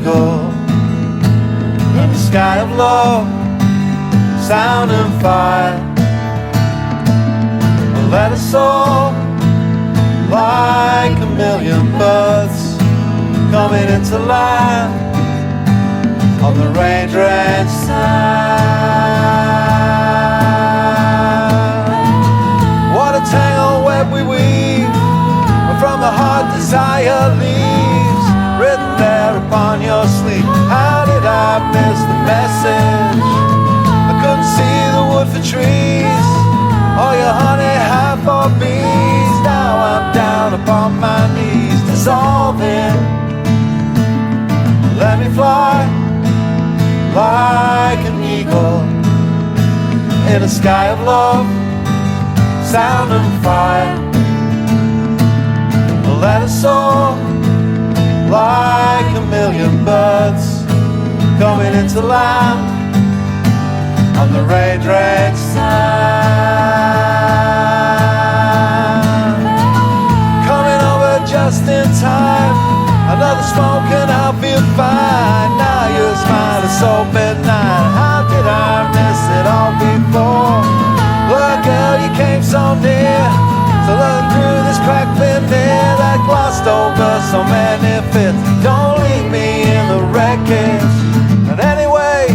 eagle in the sky of love, sound and fire. Let us soar like a million birds coming into life on the rain-drenched sand. What a tangled web we weave, from the heart desire leaves, written there upon your sleeve. How did I miss the message? I couldn't see the wood for trees, or your honey hive for bees. Now I'm down upon my knees, dissolving. Let me fly like an eagle in a sky of love, sound and fire. Let us soar like a million birds coming into land on the rain-drenched sand. Coming over just in time, another smoke and I'll feel fine. Now your smile is so benign. How did I miss it all before? Look, girl, you came so near, so look through this crack veneer that glossed over so many fits. Don't leave me in the wreckage. And anyway,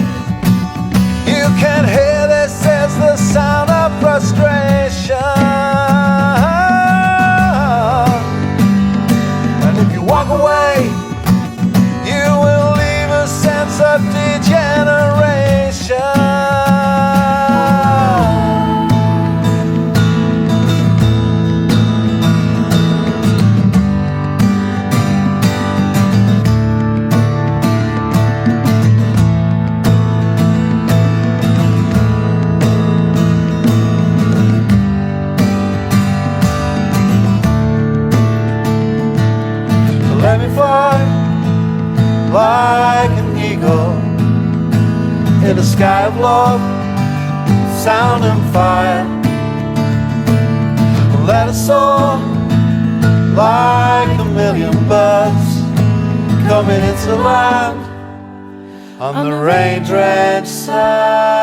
you can hear this is the sound of frustration. And if you walk away, you will leave a sense of degeneration. Let me fly like an eagle in the sky of love, sound and fire. Let us soar like a million birds coming into land on the rain-drenched sand.